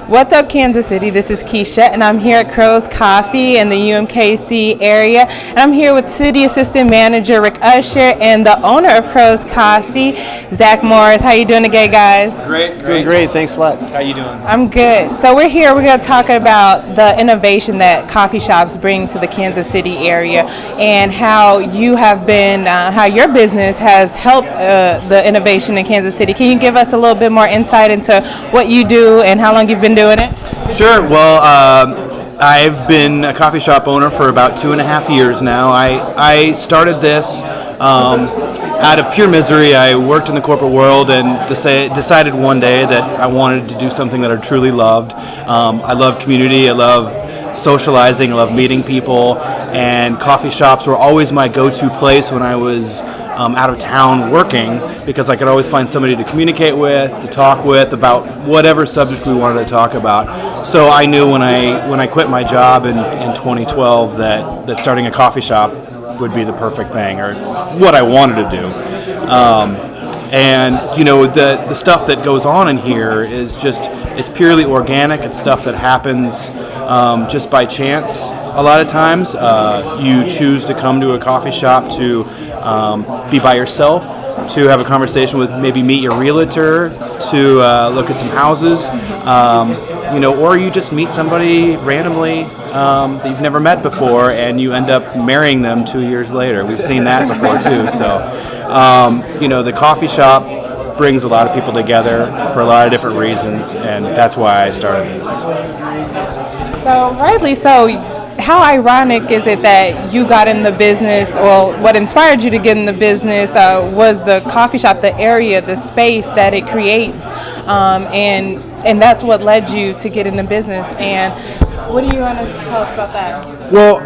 What's up, Kansas City? This is Keisha, and I'm here at Crow's Coffee in the UMKC area. And I'm here with City Assistant Manager Rick Usher and the owner of Crow's Coffee, Zach Morris. How you doing today, guys? Great. Doing great. Thanks a lot. How you doing? I'm good. So we're here. We're going to talk about the innovation that coffee shops bring to the Kansas City area, and how you have been, how your business has helped the innovation in Kansas City. Can you give us a little bit more insight into what you do and how long you've been doing it? Sure. Well, I've been a coffee shop owner for about 2.5 years now. I started this out of pure misery. I worked in the corporate world and decided one day that I wanted to do something that I truly loved. I love community. I love socializing. I love meeting people. And coffee shops were always my go-to place when I was out of town working, because I could always find somebody to communicate with, to talk with about whatever subject we wanted to talk about. So I knew when I quit my job in 2012 that starting a coffee shop would be the perfect thing, or what I wanted to do. And you know, the stuff that goes on in here is it's purely organic. It's stuff that happens just by chance. A lot of times you choose to come to a coffee shop to be by yourself, to have a conversation with, maybe meet your realtor, to look at some houses, or you just meet somebody randomly that you've never met before, and you end up marrying them 2 years later. We've seen that before too. So, the coffee shop brings a lot of people together for a lot of different reasons, and that's why I started this. So, rightly so. How ironic is it that you got in the business, or what inspired you to get in the business was the coffee shop, the area, the space that it creates, and that's what led you to get into business. And what do you want to tell us about that? Well,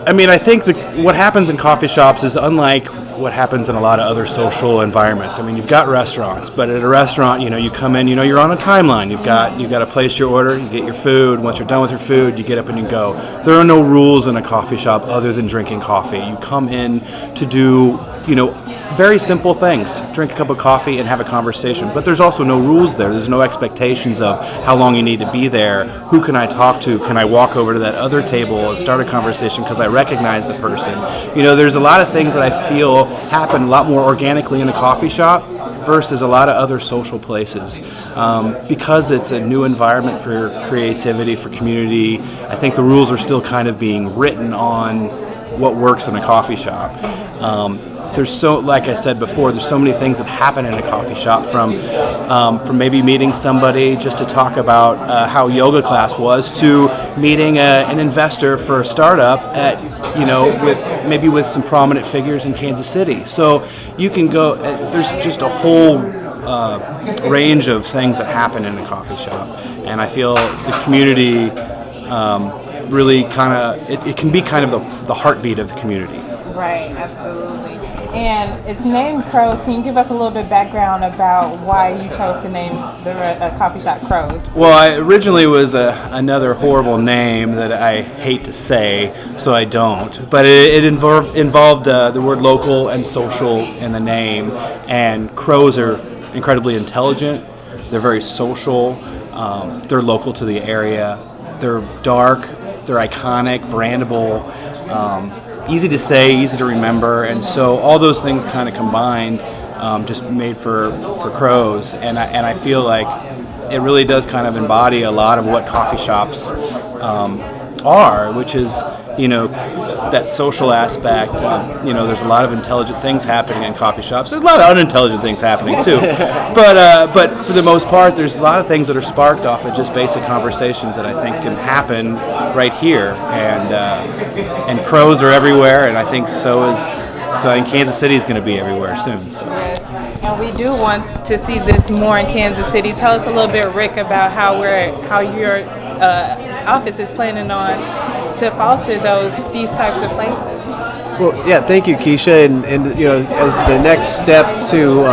I think what happens in coffee shops is unlike what happens in a lot of other social environments. You've got restaurants, but at a restaurant, you come in, you're on a timeline. You've got to place your order, you get your food. Once you're done with your food, you get up and you go. There are no rules in a coffee shop other than drinking coffee. You come in to do, very simple things. Drink a cup of coffee and have a conversation. But there's also no rules there. There's no expectations of how long you need to be there. Who can I talk to? Can I walk over to that other table and start a conversation because I recognize the person? There's a lot of things that I feel happen a lot more organically in a coffee shop versus a lot of other social places. Because it's a new environment for creativity, for community, I think the rules are still kind of being written on what works in a coffee shop. Like I said before, there's so many things that happen in a coffee shop, from maybe meeting somebody just to talk about how yoga class was, to meeting an investor for a startup with some prominent figures in Kansas City. So you can go. There's just a whole range of things that happen in a coffee shop, and I feel the community really it can be kind of the heartbeat of the community. Right, absolutely. And it's named Crow's. Can you give us a little bit of background about why you chose to name the coffee shop Crow's? Well, it originally was another horrible name that I hate to say, so I don't. But it involved the word local and social in the name. And crows are incredibly intelligent. They're very social. They're local to the area. They're dark. They're iconic, brandable. Easy to say, easy to remember, and so all those things kind of combined just made for Crow's, and I feel like it really does kind of embody a lot of what coffee shops are, which is that social aspect. There's a lot of intelligent things happening in coffee shops. There's a lot of unintelligent things happening too, but for the most part, there's a lot of things that are sparked off of just basic conversations that I think can happen right here. And crows are everywhere, and I think so I think Kansas City is going to be everywhere soon. So. And we do want to see this more in Kansas City. Tell us a little bit, Rick, about how your office is planning on to foster these types of places. Well, yeah, thank you, Keisha. And as the next step to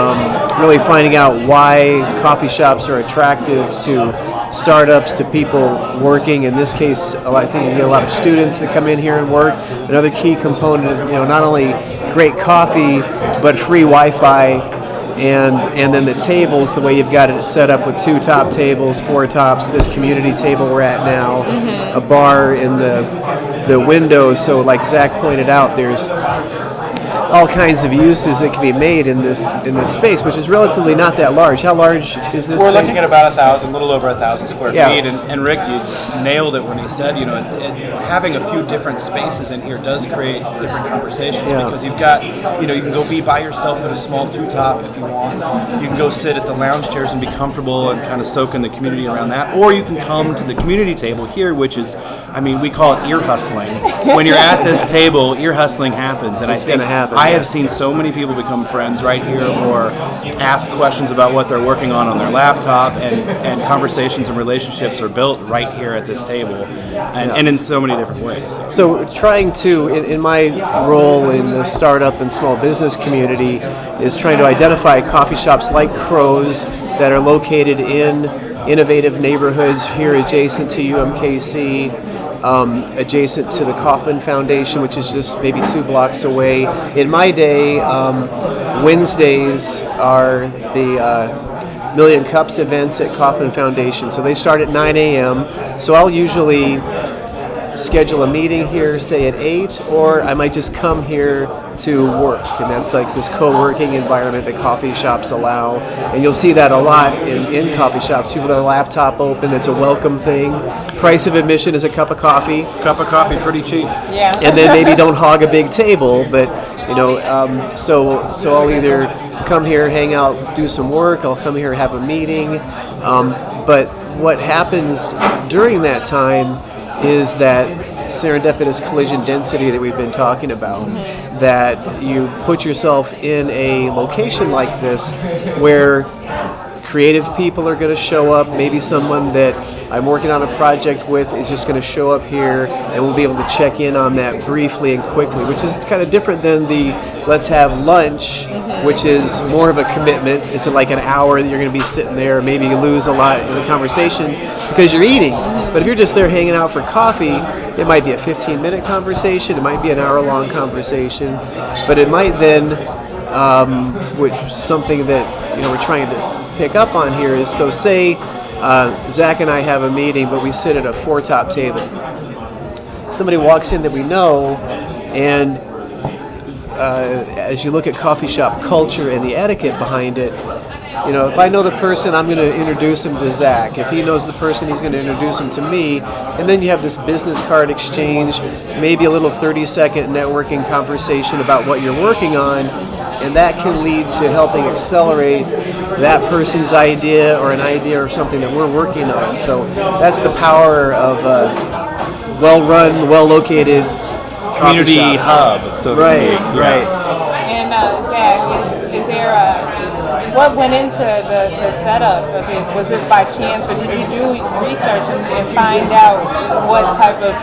really finding out why coffee shops are attractive to startups, to people working. In this case, I think you get a lot of students that come in here and work. Another key component, not only great coffee, but free Wi-Fi and then the tables, the way you've got it set up with 2 top tables, 4 tops, this community table we're at now, a bar in the window. So like Zach pointed out, there's all kinds of uses that can be made in this space, which is relatively not that large. How large is this? We're looking at about 1,000, a little over 1,000 square Yeah. feet. And Rick, you nailed it when he said, having a few different spaces in here does create different conversations because you've got, you can go be by yourself at a small 2-top if you want. You can go sit at the lounge chairs and be comfortable and kind of soak in the community around that, or you can come to the community table here, which is, we call it ear hustling. When you're at this table, ear hustling happens, and It's going to happen. I have seen so many people become friends right here, or ask questions about what they're working on their laptop, and conversations and relationships are built right here at this table, and in so many different ways. So trying to, in my role in the startup and small business community, is trying to identify coffee shops like Crow's that are located in innovative neighborhoods here adjacent to UMKC, adjacent to the Kauffman Foundation, which is just maybe 2 blocks away. In my day, Wednesdays are the Million Cups events at Kauffman Foundation. So they start at 9 a.m. So I'll usually schedule a meeting here, say at 8, or I might just come here to work, and that's like this co-working environment that coffee shops allow, and you'll see that a lot in coffee shops. People with a laptop open, it's a welcome thing. Price of admission is a cup of coffee. Cup of coffee, pretty cheap. Yeah. And then maybe don't hog a big table, but so I'll either come here, hang out, do some work, I'll come here, have a meeting, but what happens during that time is that serendipitous collision density that we've been talking about, that you put yourself in a location like this where creative people are going to show up, maybe someone that I'm working on a project with is just going to show up here, and we'll be able to check in on that briefly and quickly, which is kind of different than the let's have lunch, which is more of a commitment. It's like an hour that you're going to be sitting there. Maybe you lose a lot in the conversation because you're eating. But if you're just there hanging out for coffee, it might be a 15-minute conversation. It might be an hour-long conversation. But it might then, which something that we're trying to pick up on here is, so say Zach and I have a meeting, but we sit at a 4-top table. Somebody walks in that we know, and as you look at coffee shop culture and the etiquette behind it, if I know the person, I'm going to introduce him to Zach. If he knows the person, he's going to introduce him to me. And then you have this business card exchange, maybe a little 30-second networking conversation about what you're working on, and that can lead to helping accelerate that person's idea or an idea or something that we're working on. So that's the power of a well-run, well-located Community coffee shop. hub, so Right, to speak. right. And Zach, is there what went into the setup of it? Was this by chance, or did you do research and find out what type of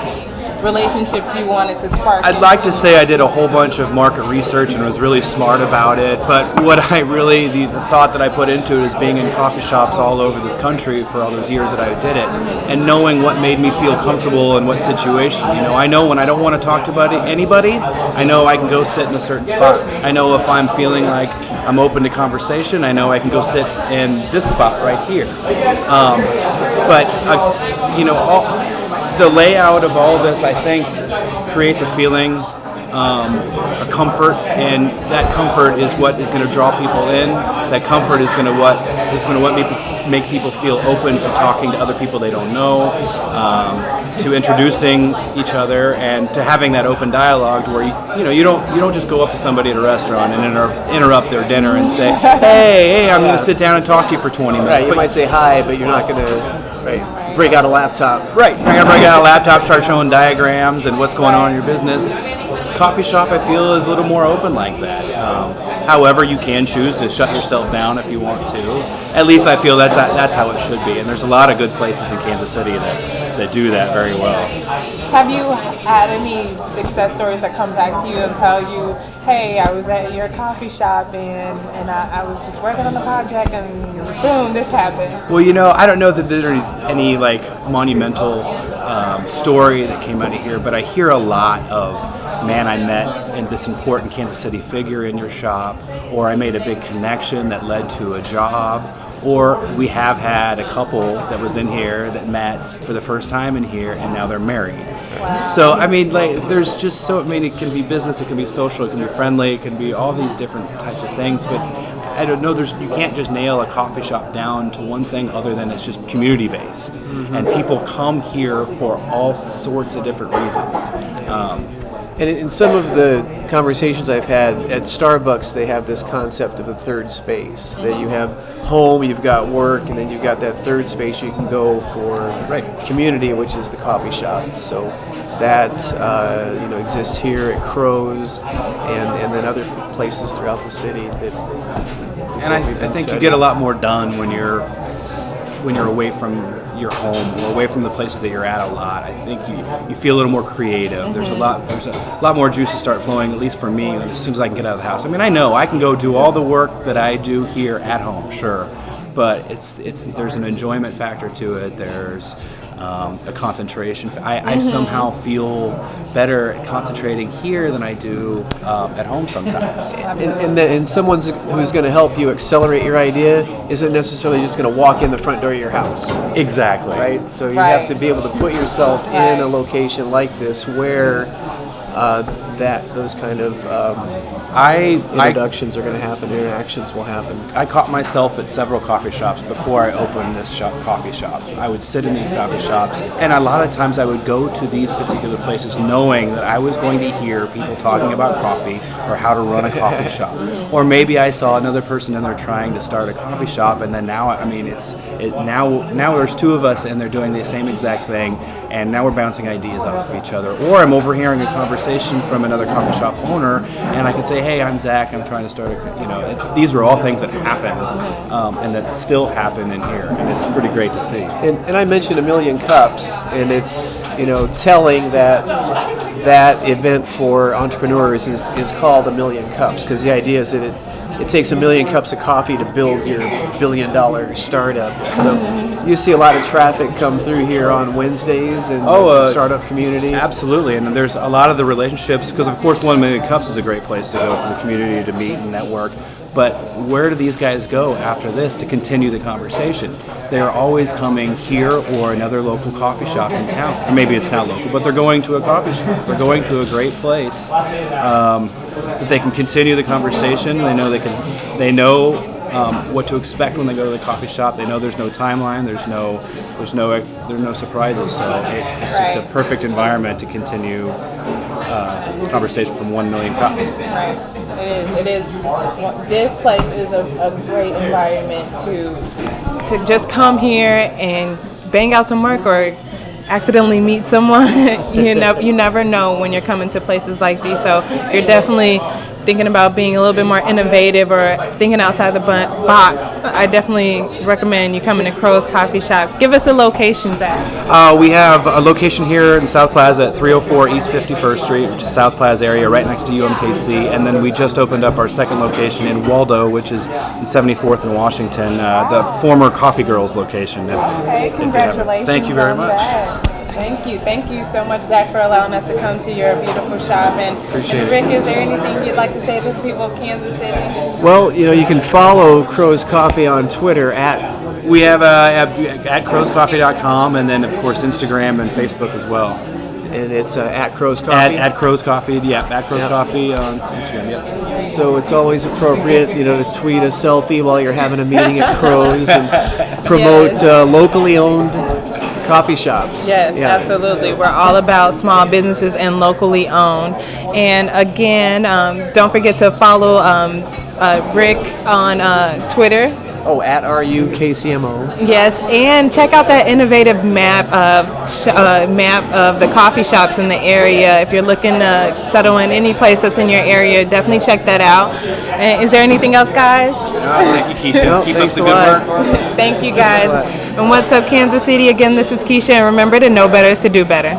relationships you wanted to spark? I'd like to say I did a whole bunch of market research and was really smart about it, but what I really, the thought that I put into it is being in coffee shops all over this country for all those years that I did it, and knowing what made me feel comfortable in what situation. I know when I don't want to talk to anybody, I know I can go sit in a certain spot. I know if I'm feeling like I'm open to conversation, I know I can go sit in this spot right here. The layout of all this, I think, creates a feeling, a comfort, and that comfort is what is going to draw people in. That comfort is going to make people feel open to talking to other people they don't know, to introducing each other, and to having that open dialogue to where you don't just go up to somebody at a restaurant and interrupt their dinner and say, hey, I'm going to sit down and talk to you for 20 minutes. Right, you might say hi, but you're not going to break out a laptop. Right, you're going to break out a laptop, start showing diagrams and what's going on in your business. Coffee shop, I feel, is a little more open like that. However, you can choose to shut yourself down if you want to. At least I feel that's how it should be. And there's a lot of good places in Kansas City that do that very well. Have you had any success stories that come back to you and tell you, hey, I was at your coffee shop and I was just working on the project and boom, this happened? Well, I don't know that there's any monumental story that came out of here, but I hear a lot of, man, I met in this important Kansas City figure in your shop, or I made a big connection that led to a job, or we have had a couple that was in here that met for the first time in here and now they're married. Wow. So I mean, like, there's just so, I mean, it can be business, it can be social, it can be friendly, it can be all these different types of things, but I don't know, you can't just nail a coffee shop down to one thing other than it's just community based. Mm-hmm. And people come here for all sorts of different reasons. And in some of the conversations I've had at Starbucks, they have this concept of a third space, that you have home, you've got work, and then you've got that third space you can go for community, which is the coffee shop. So that exists here at Crow's and then other places throughout the city. And I think you get a lot more done when you're away from your home or away from the places that you're at a lot. I think you feel a little more creative. Mm-hmm. There's a lot more juices start flowing, at least for me, as soon as I can get out of the house. I mean, I know I can go do all the work that I do here at home, sure, but there's an enjoyment factor to it. There's a concentration. I somehow feel better at concentrating here than I do at home sometimes. And someone who's going to help you accelerate your idea isn't necessarily just going to walk in the front door of your house. Exactly. Right? So you have to be able to put yourself in a location like this where those kind of introductions are going to happen, interactions will happen. I caught myself at several coffee shops before I opened this coffee shop. I would sit in these coffee shops, and a lot of times I would go to these particular places knowing that I was going to hear people talking about coffee or how to run a coffee shop. Or maybe I saw another person in there trying to start a coffee shop, and then now, I mean, now there's two of us and they're doing the same exact thing, and now we're bouncing ideas off of each other. Or I'm overhearing a conversation from another coffee shop owner, and I can say, hey, I'm Zach, I'm trying to start these are all things that happen and that still happen in here, and it's pretty great to see. And I mentioned a million cups, and it's telling that event for entrepreneurs is called a million cups, because the idea is that it takes a million cups of coffee to build your $1 billion startup. So you see a lot of traffic come through here on Wednesdays in the startup community. Absolutely, and there's a lot of the relationships, because of course 1 Million Cups is a great place to go for the community to meet and network. But where do these guys go after this to continue the conversation? They're always coming here or another local coffee shop in town. Or maybe it's not local, but they're going to a coffee shop. They're going to a great place that they can continue the conversation. They know what to expect when they go to the coffee shop. They know there's no timeline. There's no surprises. So it's just a perfect environment to continue conversation from 1 Million Cups. Right. It is. This place is a great environment to just come here and bang out some work or accidentally meet someone. You never know when you're coming to places like these. So you're definitely thinking about being a little bit more innovative or thinking outside the box. I definitely recommend you coming to Crow's Coffee Shop. Give us the locations at. We have a location here in South Plaza at 304 East 51st Street, which is South Plaza area, right next to UMKC. And then we just opened up our second location in Waldo, which is in 74th and Washington, the former Coffee Girls location. Okay, congratulations. Thank you very much. Thank you so much, Zach, for allowing us to come to your beautiful shop. And Rick, is there anything you'd like to say to the people of Kansas City? Well, you can follow Crow's Coffee on Twitter We have at crowscoffee.com, and then of course Instagram and Facebook as well. And it's at Crow's Coffee? At Crow's Coffee, at Crow's Coffee on Instagram, yep. So it's always appropriate, to tweet a selfie while you're having a meeting at Crow's and promote locally owned coffee shops. Yes, absolutely. We're all about small businesses and locally owned. And again, don't forget to follow Rick on Twitter. Oh, at RUKCMO. Yes, and check out that innovative map of the coffee shops in the area. If you're looking to settle in any place that's in your area, definitely check that out. And is there anything else, guys? Thank you, Keisha. Keep up the good work. Thank you, guys. And what's up, Kansas City? Again, this is Keisha, and remember to know better is to do better.